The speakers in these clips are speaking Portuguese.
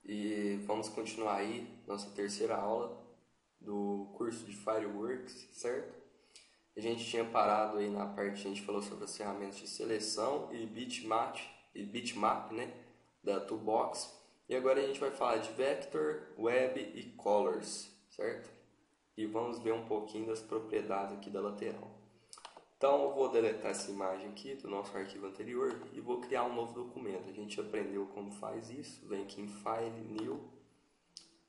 E vamos continuar aí nossa terceira aula do curso de Fireworks, certo? A gente tinha parado aí na parte que a gente falou sobre as ferramentas de seleção e bitmap, né, da Toolbox. E agora a gente vai falar de Vector, Web e Colors, certo? E vamos ver um pouquinho das propriedades aqui da lateral. Então eu vou deletar essa imagem aqui do nosso arquivo anterior e vou criar um novo documento. A gente aprendeu como faz isso. Vem aqui em File, New.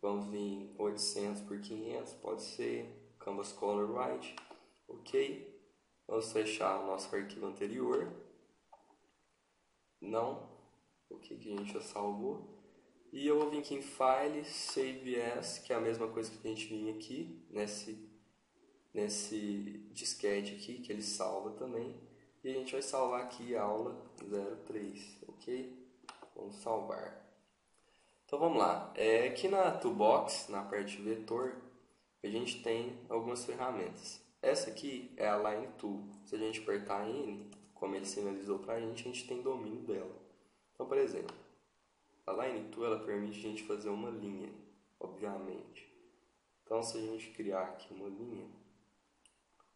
Vamos vir em 800 por 500, pode ser. Canvas Color White. Ok. Vamos fechar o nosso arquivo anterior. Não. O que a gente já salvou. E eu vou vir aqui em File, Save As, que é a mesma coisa que a gente vinha aqui nesse disquete aqui, que ele salva também. E a gente vai salvar aqui a aula 03, ok? Vamos salvar. Então vamos lá. Aqui na Toolbox, na parte vetor, a gente tem algumas ferramentas. Essa aqui é a Line Tool. Se a gente apertar N, como ele sinalizou para a gente tem domínio dela. Então, por exemplo, a Line Tool ela permite a gente fazer uma linha, obviamente. Então, se a gente criar aqui uma linha,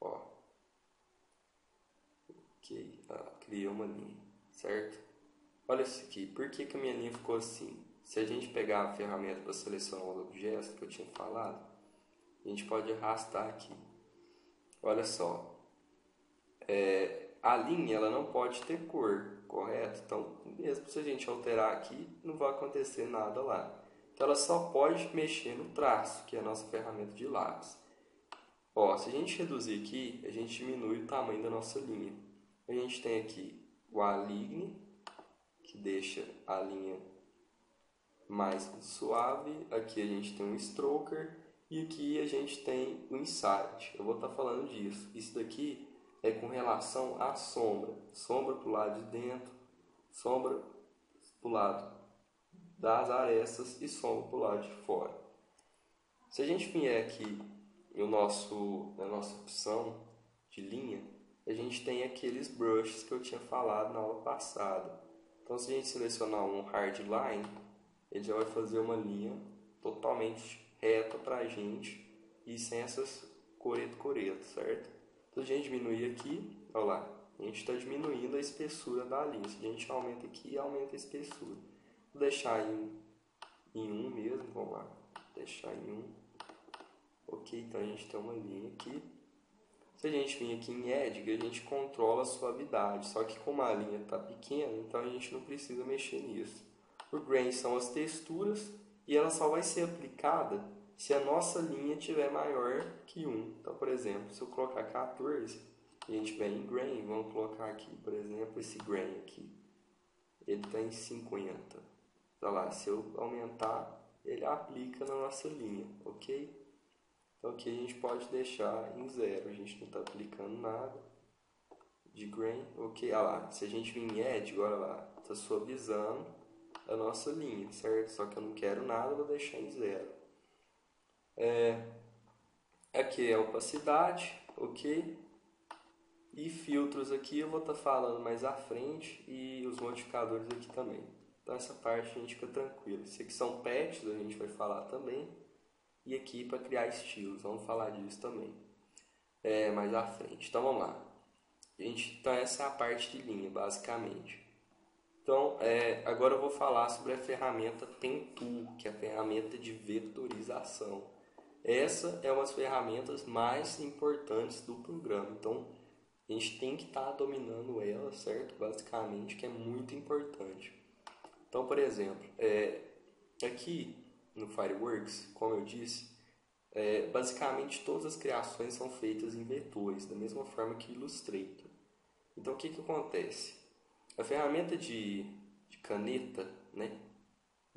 ó, ok, criei uma linha, certo? Olha isso aqui, por que a minha linha ficou assim? Se a gente pegar a ferramenta para selecionar os objetos que eu tinha falado, a gente pode arrastar aqui. Olha só, a linha ela não pode ter cor, correto? Então, mesmo se a gente alterar aqui, não vai acontecer nada lá. Então, ela só pode mexer no traço, que é a nossa ferramenta de lápis. Ó, se a gente reduzir aqui, a gente diminui o tamanho da nossa linha. A gente tem aqui o Align, que deixa a linha mais suave. Aqui a gente tem um Stroker e aqui a gente tem o Insight. Eu vou estar falando disso. Isso daqui é com relação à sombra. Sombra para o lado de dentro, sombra para o lado das arestas e sombra para o lado de fora. Se a gente vier aqui na nossa opção de linha, a gente tem aqueles brushes que eu tinha falado na aula passada. Então, se a gente selecionar um Hard Line, ele já vai fazer uma linha totalmente reta para a gente e sem essas coreto, certo? Então, se a gente diminuir aqui, olha lá, a gente está diminuindo a espessura da linha. Se a gente aumenta aqui, aumenta a espessura. Vou deixar em 1 mesmo, vamos lá, deixar em 1. Ok, então a gente tem uma linha aqui. Se a gente vir aqui em Edge, a gente controla a suavidade. Só que como a linha está pequena, então a gente não precisa mexer nisso. O Grain são as texturas e ela só vai ser aplicada se a nossa linha tiver maior que 1. Então, por exemplo, se eu colocar 14, a gente vem em Grain, vamos colocar aqui, por exemplo, esse Grain aqui. Ele está em 50. Olha lá, se eu aumentar, ele aplica na nossa linha, ok? Então aqui a gente pode deixar em 0, a gente não está aplicando nada de grain, ok? Olha lá, se a gente vir em edge, olha lá, está suavizando a nossa linha, certo? Só que eu não quero nada, vou deixar em 0. Aqui é a opacidade, ok? E filtros aqui eu vou estar falando mais à frente e os modificadores aqui também. Então essa parte a gente fica tranquilo. Isso aqui são patches, a gente vai falar também. E aqui para criar estilos, vamos falar disso também mais à frente. Então vamos lá. Então essa é a parte de linha, basicamente. Então agora eu vou falar sobre a ferramenta Pen Tool, que é a ferramenta de vetorização. Essa é uma das ferramentas mais importantes do programa. Então a gente tem que estar dominando ela, certo? Basicamente, que é muito importante. Então, por exemplo, aqui no Fireworks, como eu disse, basicamente todas as criações são feitas em vetores, da mesma forma que Illustrator. Então o que acontece? A ferramenta de caneta, né?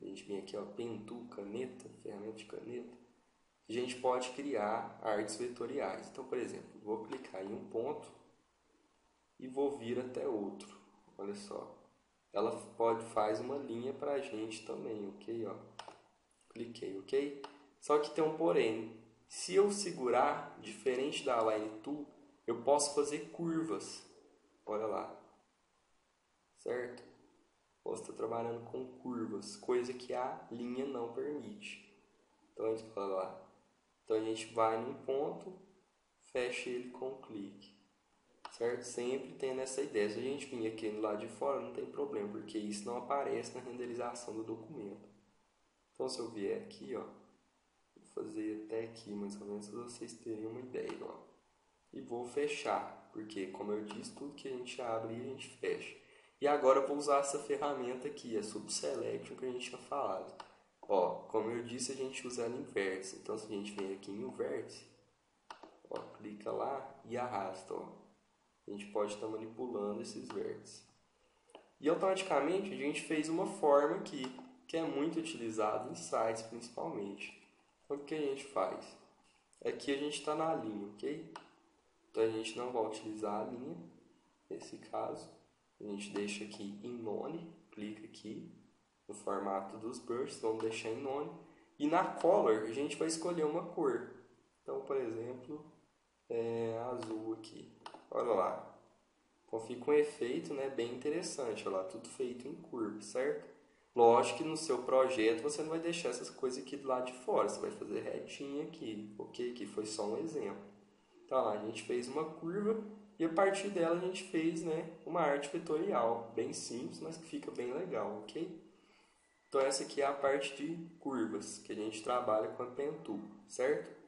A gente vem aqui, ó, Pen Tool, caneta, ferramenta de caneta. A gente pode criar artes vetoriais. Então, por exemplo, vou clicar em um ponto e vou vir até outro. Olha só. Ela faz uma linha para a gente também, ok? Ó. Cliquei, ok? Só que tem um porém. Se eu segurar, diferente da Line Tool, eu posso fazer curvas. Olha lá. Certo? Posso estar trabalhando com curvas, coisa que a linha não permite. Então a gente vai lá. Então a gente vai num ponto, fecha ele com um clique. Certo? Sempre tendo essa ideia. Se a gente vir aqui do lado de fora, não tem problema, porque isso não aparece na renderização do documento. Então se eu vier aqui, ó, vou fazer até aqui mais ou menos, para vocês terem uma ideia, ó. E vou fechar, porque como eu disse, tudo que a gente abre a gente fecha. E agora eu vou usar essa ferramenta aqui, a Subselection, que a gente tinha falado. Ó, como eu disse, a gente usa ela em vértice. Então se a gente vem aqui em um vértice, ó, clica lá e arrasta, ó. A gente pode estar manipulando esses vértices. E automaticamente a gente fez uma forma aqui, que é muito utilizada em sites principalmente. Então o que a gente faz? Aqui a gente está na linha, ok? Então a gente não vai utilizar a linha, nesse caso. A gente deixa aqui em none, clica aqui no formato dos brushes, vamos deixar em none. E na color a gente vai escolher uma cor. Então, por exemplo, azul aqui. Olha lá. Então fica um efeito, né, bem interessante. Olha lá, tudo feito em curva, certo? Lógico que no seu projeto você não vai deixar essas coisas aqui do lado de fora. Você vai fazer retinho aqui, ok? Aqui foi só um exemplo. Então lá, a gente fez uma curva e a partir dela a gente fez, né, uma arte vetorial. Bem simples, mas que fica bem legal, ok? Então essa aqui é a parte de curvas que a gente trabalha com a Pen Tool, certo?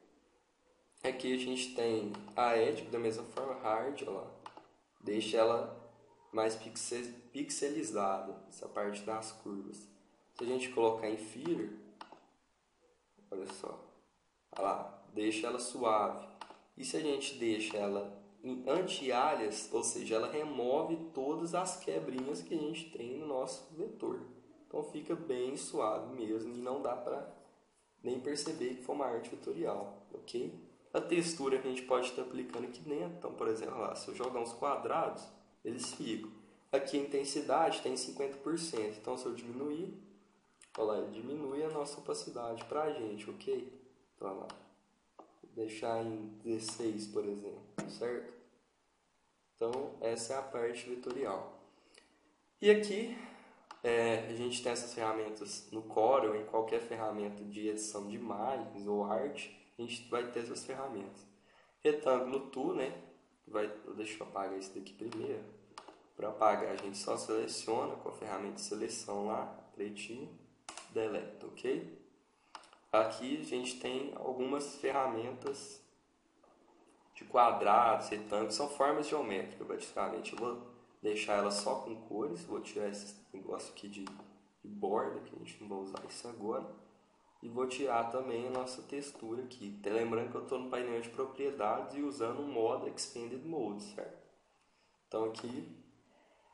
Aqui a gente tem a Edge, da mesma forma, Hard, ó lá. Deixa ela mais pixelizada, essa parte das curvas. Se a gente colocar em Filler, olha só, olha lá, deixa ela suave. E se a gente deixa ela em anti-alias, ou seja, ela remove todas as quebrinhas que a gente tem no nosso vetor. Então fica bem suave mesmo e não dá para nem perceber que foi uma arte vetorial, ok? A textura que a gente pode estar aplicando aqui dentro, então, por exemplo, lá, se eu jogar uns quadrados, eles ficam. Aqui a intensidade tem 50%, então se eu diminuir, olha lá, diminui a nossa opacidade para a gente, ok? Então, olha lá, vou deixar em 16, por exemplo, certo? Então, essa é a parte vetorial. E aqui, a gente tem essas ferramentas no Corel ou em qualquer ferramenta de edição de imagens ou arte, a gente vai ter essas ferramentas. Retângulo Tool, né? Deixa eu apagar isso daqui primeiro. Para apagar, a gente só seleciona com a ferramenta de seleção lá, pretinho, delete, ok? Aqui a gente tem algumas ferramentas de quadrados, retângulos, são formas geométricas, basicamente. Eu vou deixar ela só com cores, vou tirar esse negócio aqui de borda, que a gente não vai usar isso agora. E vou tirar também a nossa textura aqui. Lembrando que eu estou no painel de propriedades e usando o modo Expanded Mode, certo? Então aqui,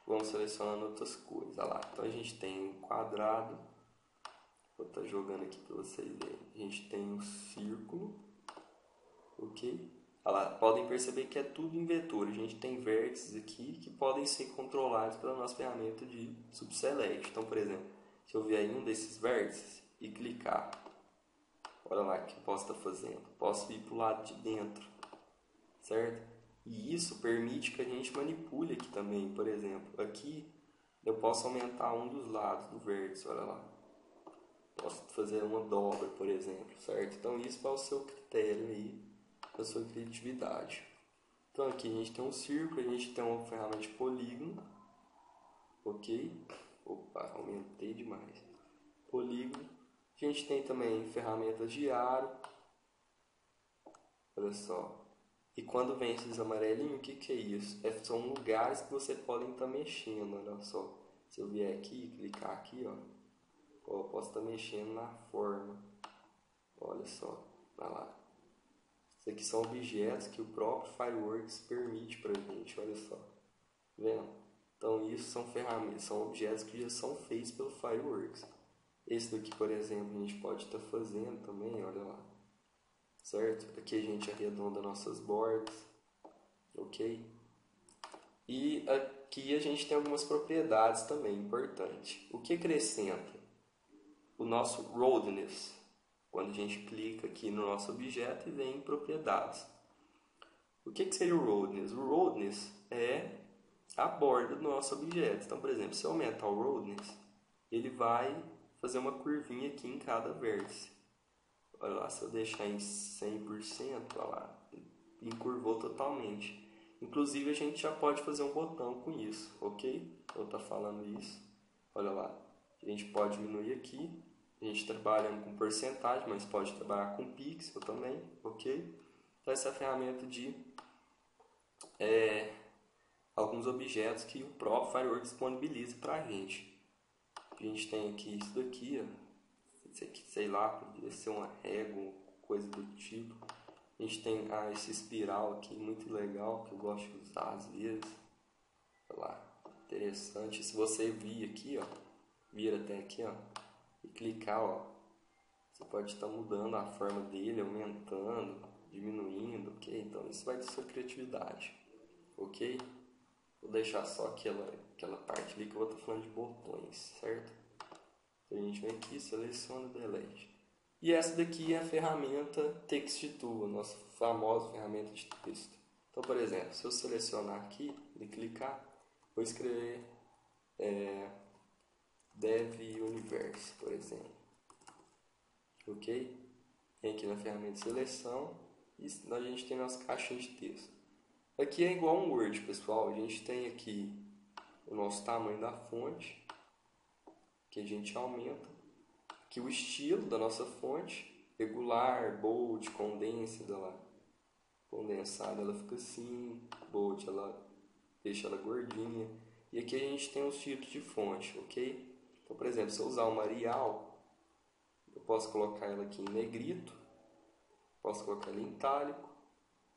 vamos selecionando outras cores. Olha lá. Então a gente tem um quadrado. Vou estar jogando aqui para vocês verem. A gente tem um círculo. Ok? Olha lá. Podem perceber que é tudo em vetor. A gente tem vértices aqui que podem ser controlados pela nossa ferramenta de Subselect. Então, por exemplo, se eu vier em um desses vértices e clicar, olha lá o que eu posso estar fazendo. Posso ir para o lado de dentro, certo? E isso permite que a gente manipule aqui também. Por exemplo, aqui eu posso aumentar um dos lados do vértice, olha lá. Posso fazer uma dobra, por exemplo, certo? Então isso é o seu critério aí, a sua criatividade. Então aqui a gente tem um círculo, a gente tem uma ferramenta de polígono, ok? Opa, aumentei demais. Polígono. A gente tem também ferramentas de aro. Olha só. E quando vem esses amarelinhos, o que é isso? São lugares que você pode estar mexendo, olha só. Se eu vier aqui, clicar aqui, ó, eu posso estar mexendo na forma. Olha só, olha lá. Isso aqui são objetos que o próprio Fireworks permite para a gente, olha só. Tá vendo? Então isso são ferramentas, são objetos que já são feitos pelo Fireworks. Esse daqui, por exemplo, a gente pode estar fazendo também, olha lá. Certo? Aqui a gente arredonda nossas bordas, ok? E aqui a gente tem algumas propriedades também importantes. O que acrescenta? O nosso roundness, quando a gente clica aqui no nosso objeto e vem em propriedades. O que seria o roundness? O roundness é a borda do nosso objeto. Então, por exemplo, se eu aumentar o roughness, ele vai fazer uma curvinha aqui em cada vértice. Olha lá, se eu deixar em 100%, olha lá, encurvou totalmente. Inclusive, a gente já pode fazer um botão com isso, ok? Eu estou falando isso. Olha lá, a gente pode diminuir aqui. A gente trabalhando com porcentagem, mas pode trabalhar com pixel também, ok? Então, essa é a ferramenta de alguns objetos que o próprio Fireworks disponibiliza para a gente. A gente tem aqui isso daqui, ó. Isso aqui, sei lá, poderia ser uma régua, coisa do tipo. A gente tem esse espiral aqui, muito legal, que eu gosto de usar às vezes. Olha lá, interessante. Se você vir aqui, ó, vir até aqui, ó, e clicar, ó, você pode estar mudando a forma dele, aumentando, diminuindo, ok? Então isso vai da sua criatividade, ok? Vou deixar só aquela parte ali que eu vou estar falando de botões, certo? Então a gente vem aqui, seleciona Delete. E essa daqui é a ferramenta Text Tool, a nossa famosa ferramenta de texto. Então, por exemplo, se eu selecionar aqui e clicar, vou escrever Dev Universe, por exemplo. Ok? Vem aqui na ferramenta de seleção e a gente tem nossa caixinha de texto. Aqui é igual um Word, pessoal. A gente tem aqui o nosso tamanho da fonte, que a gente aumenta. Aqui o estilo da nossa fonte, regular, bold, condensada, ela fica assim, bold, ela deixa ela gordinha. E aqui a gente tem os tipos de fonte, ok? Então, por exemplo, se eu usar uma Arial, eu posso colocar ela aqui em negrito, posso colocar ela em itálico,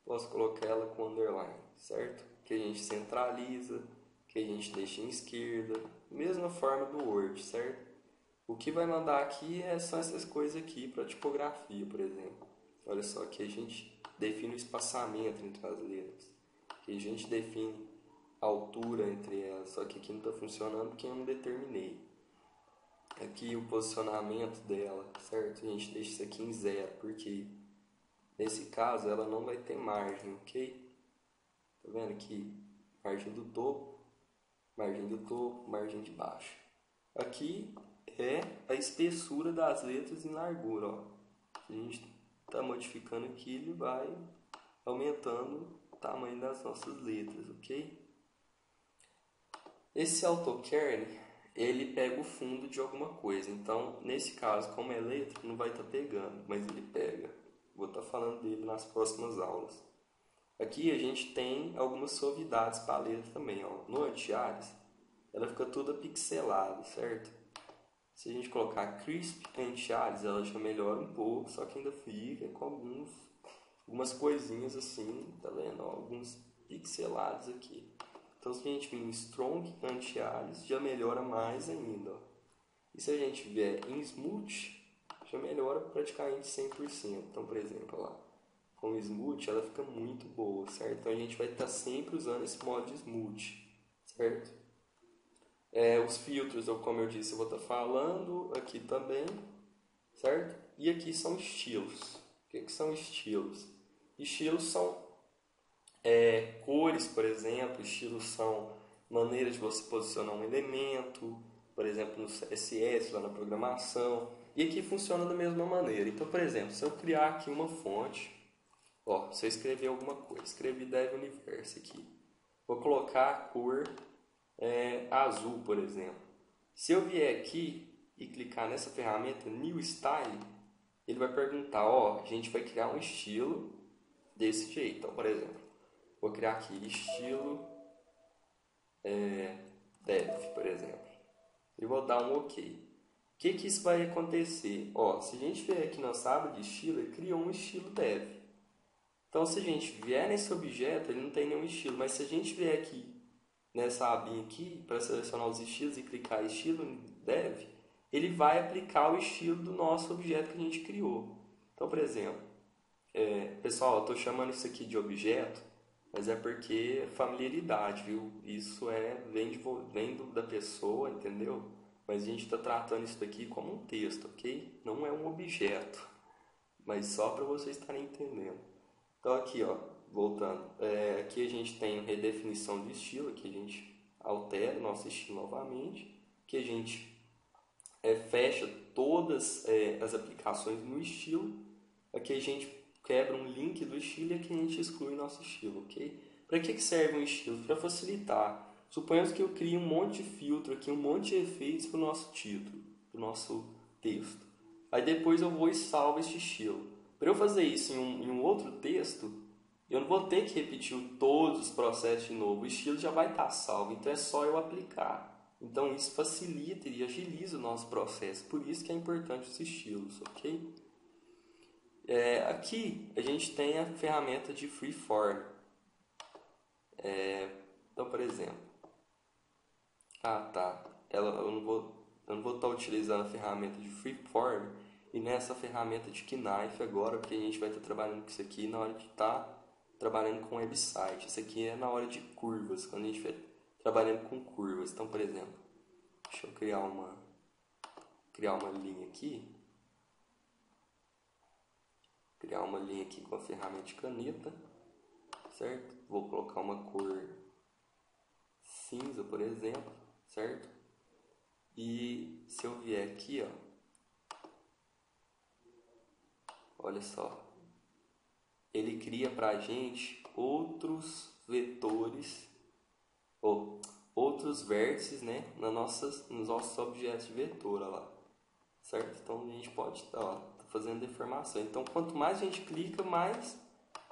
posso colocar ela com underline, certo? Que a gente centraliza, que a gente deixa em esquerda, mesma forma do Word, certo? O que vai mandar aqui são essas coisas aqui para tipografia, por exemplo. Olha só, aqui a gente define o espaçamento entre as letras, aqui a gente define a altura entre elas, só que aqui não está funcionando porque eu não determinei. Aqui o posicionamento dela, certo? A gente deixa isso aqui em 0, porque nesse caso ela não vai ter margem, ok? Tá vendo aqui? Margem do topo, margem de baixo. Aqui é a espessura das letras em largura, ó. A gente está modificando aqui, ele vai aumentando o tamanho das nossas letras, ok? Esse AutoKern, ele pega o fundo de alguma coisa. Então, nesse caso, como é letra, não vai estar pegando, mas ele pega. Vou estar falando dele nas próximas aulas. Aqui a gente tem algumas suavidades para a letra também, ó. No anti-alias, ela fica toda pixelada, certo? Se a gente colocar Crisp Anti-alias, ela já melhora um pouco, só que ainda fica com algumas coisinhas assim, tá vendo? Ó, alguns pixelados aqui. Então, se a gente vir em Strong Anti-alias, já melhora mais ainda, ó. E se a gente vier em Smooth, já melhora praticamente 100%. Então, por exemplo, lá, com o Smooth, ela fica muito boa, certo? Então, a gente vai estar sempre usando esse modo de Smooth, certo? Os filtros, como eu disse, eu vou estar falando aqui também, certo? E aqui são estilos. O que são estilos? Estilos são cores, por exemplo. Estilos são maneiras de você posicionar um elemento, por exemplo, no CSS, lá na programação. E aqui funciona da mesma maneira. Então, por exemplo, se eu criar aqui uma fonte, ó, se eu escrever alguma coisa, escrevi Dev Universe aqui, vou colocar a cor azul, por exemplo. Se eu vier aqui e clicar nessa ferramenta New Style, ele vai perguntar, ó, a gente vai criar um estilo desse jeito. Então, por exemplo, vou criar aqui estilo Dev, por exemplo. E vou dar um OK. O que isso vai acontecer? Ó, se a gente vier aqui na aba de estilo, ele criou um estilo Dev. Então, se a gente vier nesse objeto, ele não tem nenhum estilo. Mas se a gente vier aqui nessa abinha aqui, para selecionar os estilos e clicar em estilo Dev, ele vai aplicar o estilo do nosso objeto que a gente criou. Então, por exemplo, pessoal, eu estou chamando isso aqui de objeto, mas é porque é familiaridade, viu? Isso vem da pessoa, entendeu? Mas a gente está tratando isso daqui como um texto, ok? Não é um objeto, mas só para vocês estarem entendendo. Então aqui, ó, voltando, aqui a gente tem redefinição de estilo, aqui a gente altera o nosso estilo novamente, que a gente fecha todas as aplicações no estilo, aqui a gente quebra um link do estilo e aqui a gente exclui o nosso estilo, ok? Para que serve um estilo? Para facilitar. Suponhamos que eu crie um monte de filtro aqui, um monte de efeitos para o nosso título, para o nosso texto. Aí depois eu vou e salvo este estilo. Para eu fazer isso em um outro texto, eu não vou ter que repetir todos os processos de novo. O estilo já vai estar salvo, então é só eu aplicar. Então isso facilita e agiliza o nosso processo. Por isso que é importante os estilos, ok? Aqui a gente tem a ferramenta de Freeform. Então, por exemplo, eu não vou estar utilizando a ferramenta de Freeform e nessa ferramenta de Knife agora, porque a gente vai estar trabalhando com isso aqui na hora de estar trabalhando com website. Isso aqui é na hora de curvas, quando a gente estiver trabalhando com curvas. Então, por exemplo, deixa eu criar uma linha aqui. Criar uma linha aqui com a ferramenta de caneta, certo? Vou colocar uma cor cinza, por exemplo, certo? E se eu vier aqui, olha só, ele cria pra gente outros vetores ou outros vértices, né, nos nossos objetos de vetor, olha lá, certo? Então a gente pode estar fazendo deformação. Então quanto mais a gente clica, mais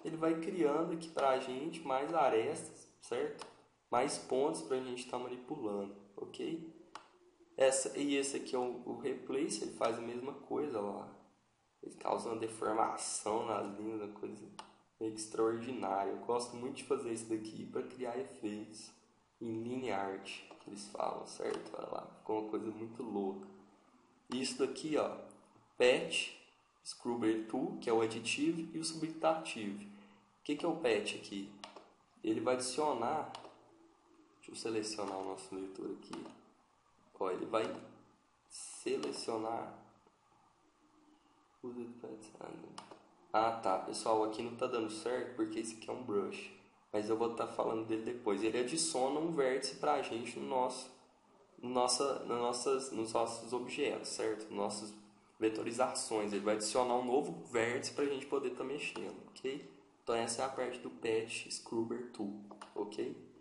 ele vai criando aqui pra gente mais arestas, certo? Mais pontos pra gente estar manipulando, ok? Esse aqui é o Replace, ele faz a mesma coisa lá. Ele causa uma deformação nas linhas, uma coisa meio extraordinária. Eu gosto muito de fazer isso daqui para criar efeitos em linear art, que eles falam, certo? Olha lá, ficou uma coisa muito louca. E isso daqui, Patch, Scrubber Tool, que é o Additive, e o Subtractive. O que é o Patch aqui? Ele vai adicionar, deixa eu selecionar o nosso leitor aqui. Ele vai selecionar. Pessoal, aqui não está dando certo porque esse aqui é um brush, mas eu vou estar falando dele depois. Ele adiciona um vértice para a gente nos nossos objetos, certo? Nossas vetorizações. Ele vai adicionar um novo vértice para a gente poder estar mexendo, ok? Então essa é a parte do Patch Scrubber Tool, ok?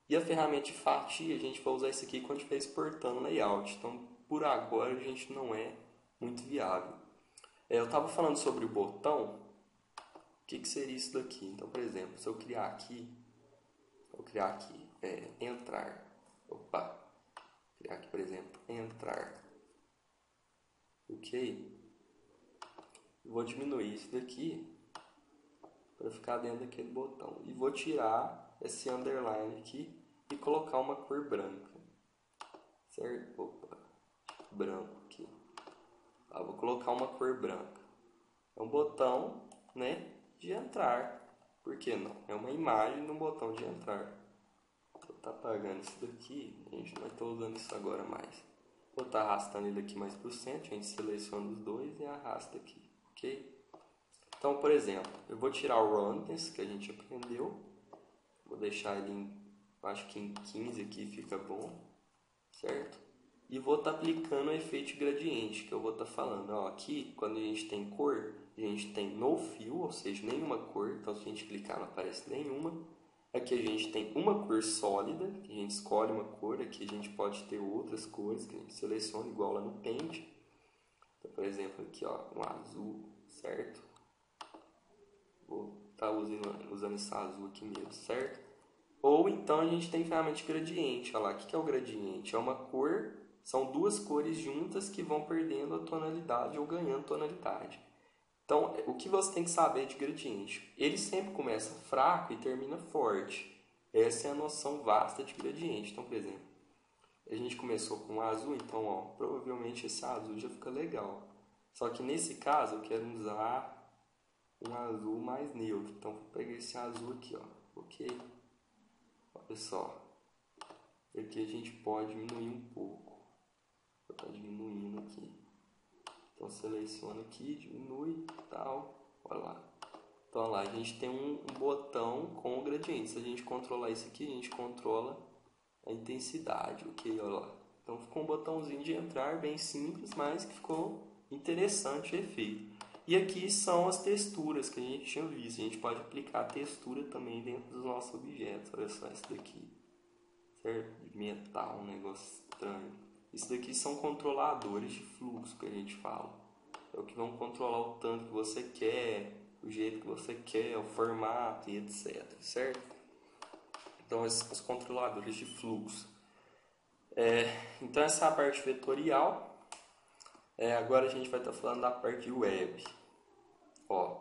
E a ferramenta de fatia, a gente vai usar isso aqui quando estiver exportando layout. Então, por agora, a gente não é muito viável. Eu estava falando sobre o botão. O que seria isso daqui? Então, por exemplo, se eu criar aqui, entrar. Criar aqui, por exemplo, entrar. Ok? Vou diminuir isso daqui para ficar dentro daquele botão. E vou tirar esse underline aqui e colocar uma cor branca, certo? Branco aqui. Vou colocar uma cor branca. É um botão, né, de entrar. Por que não? É uma imagem no botão de entrar. Vou estar apagando isso daqui. A gente não vai estar usando isso agora mais. Vou estar arrastando ele aqui mais para o centro. A gente seleciona os dois e arrasta aqui, ok? Então, por exemplo, eu vou tirar o roundness que a gente aprendeu. Vou deixar ele acho que em 15 aqui fica bom, certo? E vou estar aplicando o efeito de gradiente, que eu vou estar falando. Aqui, quando a gente tem cor, a gente tem no fill, ou seja, nenhuma cor. Então, se a gente clicar, não aparece nenhuma. Aqui a gente tem uma cor sólida, que a gente escolhe uma cor. Aqui a gente pode ter outras cores, que a gente seleciona, igual lá no Paint. Então, por exemplo, aqui, um azul, certo? Vou estar usando esse azul aqui mesmo, certo? Ou então a gente tem ferramenta de gradiente. Olha lá, o que é o gradiente? É uma cor, são duas cores juntas que vão perdendo a tonalidade ou ganhando tonalidade. Então, o que você tem que saber de gradiente? Ele sempre começa fraco e termina forte. Essa é a noção vasta de gradiente. Então, por exemplo, a gente começou com azul, então provavelmente esse azul já fica legal. Só que nesse caso eu quero usar um azul mais neutro. Então, vou pegar esse azul aqui, ok? Olha só, aqui a gente pode diminuir um pouco. Vou estar diminuindo aqui. Então seleciona aqui, diminui, tal. Olha lá. Então olha lá, a gente tem um botão com o gradiente. Se a gente controlar isso aqui, a gente controla a intensidade, ok? Olha lá. Então ficou um botãozinho de entrar bem simples, mas que ficou interessante o efeito. E aqui são as texturas que a gente tinha visto. A gente pode aplicar a textura também dentro dos nossos objetos. Olha só esse daqui, certo? De metal, um negócio estranho. Isso daqui são controladores de fluxo que a gente fala. É o que vão controlar o tanto que você quer, o jeito que você quer, o formato e etc, certo? Então, esses são os controladores de fluxo. Então, essa é a parte vetorial. Agora a gente vai estar falando da parte web. Ó,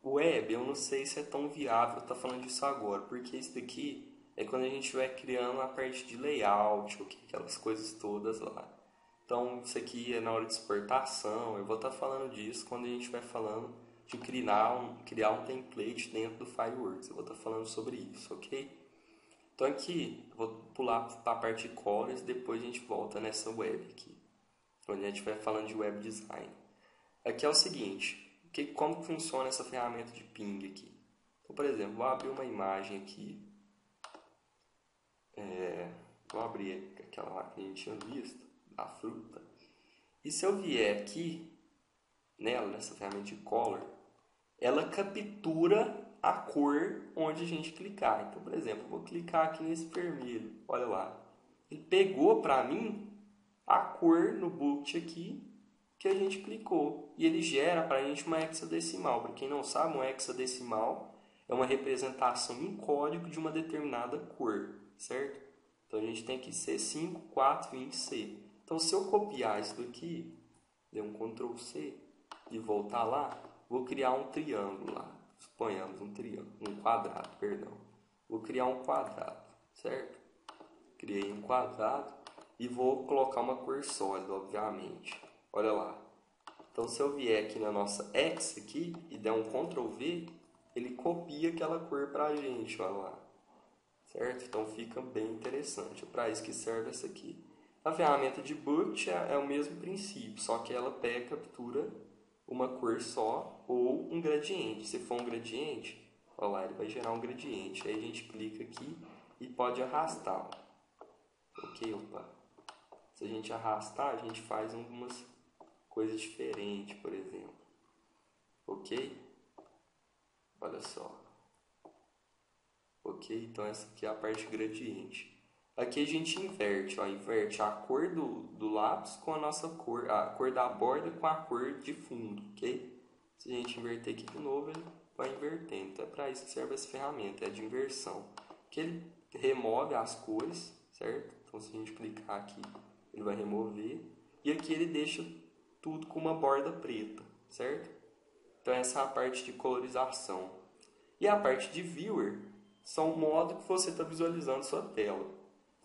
web, eu não sei se é tão viável estar falando disso agora, porque isso daqui é quando a gente estiver criando a parte de layout, aquelas coisas todas lá. Então, isso aqui é na hora de exportação. Eu vou estar falando disso quando a gente estiver falando de criar um template dentro do Fireworks. Eu vou estar falando sobre isso, ok? Então aqui, eu vou pular para a parte de colors, depois a gente volta nessa web aqui, onde a gente vai falando de web design. Aqui é o seguinte, como funciona essa ferramenta de ping aqui? Então, por exemplo, vou abrir uma imagem aqui. Vou abrir aquela lá que a gente tinha visto, da fruta. E se eu vier aqui, nessa ferramenta de color, ela captura a cor onde a gente clicar. Então, por exemplo, eu vou clicar aqui nesse vermelho. Olha lá. Ele pegou para mim a cor no boot aqui que a gente clicou. E ele gera para a gente uma hexadecimal. Para quem não sabe, uma hexadecimal é uma representação em código de uma determinada cor, certo? Então, a gente tem aqui C5, 4, 20, C. Então, se eu copiar isso daqui, der um Ctrl C e voltar lá, vou criar um triângulo lá. Suponhamos um quadrado, perdão. Vou criar um quadrado, certo? Criei um quadrado e vou colocar uma cor sólida, obviamente. Olha lá. Então, se eu vier aqui na nossa X aqui e der um Ctrl V, ele copia aquela cor para a gente, olha lá. Certo? Então, fica bem interessante. É para isso que serve essa aqui. A ferramenta de boot é o mesmo princípio, só que ela pega e captura uma cor só ou um gradiente. Se for um gradiente, olha lá, ele vai gerar um gradiente. Aí a gente clica aqui e pode arrastar. Ok, opa. Se a gente arrastar, a gente faz algumas coisas diferentes, por exemplo. Ok? Olha só. Ok, então essa aqui é a parte gradiente. Aqui a gente inverte, ó, inverte a cor do lápis com a nossa cor, a cor da borda com a cor de fundo, ok? Se a gente inverter aqui de novo, ele vai invertendo. Então é para isso que serve essa ferramenta, é de inversão. Que ele remove as cores, certo? Então se a gente clicar aqui, ele vai remover. E aqui ele deixa tudo com uma borda preta, certo? Então essa é a parte de colorização. E a parte de viewer são o modo que você está visualizando sua tela.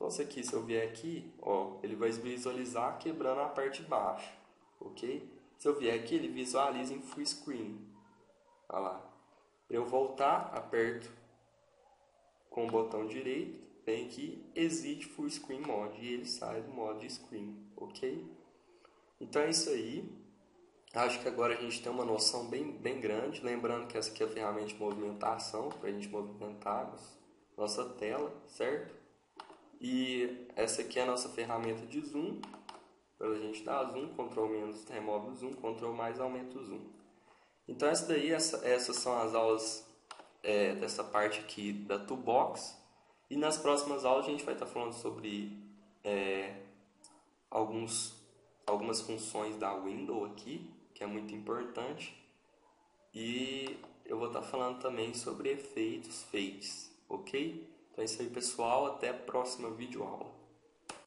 Então, aqui, se eu vier aqui, ó, ele vai visualizar quebrando a parte de baixo, ok? Se eu vier aqui, ele visualiza em full screen. Olha lá. Para eu voltar, aperto com o botão direito, vem aqui, exit full screen mode, e ele sai do modo de screen, ok? Então é isso aí. Acho que agora a gente tem uma noção bem grande. Lembrando que essa aqui é a ferramenta de movimentação, para a gente movimentar nossa tela, certo? E essa aqui é a nossa ferramenta de zoom, para a gente dar zoom, Ctrl menos remove o zoom, Ctrl mais aumenta o zoom. Então essas são as aulas dessa parte aqui da Toolbox. E nas próximas aulas a gente vai estar falando sobre algumas funções da Windows aqui, que é muito importante. E eu vou estar falando também sobre efeitos, ok? Então é isso aí, pessoal. Até a próxima videoaula.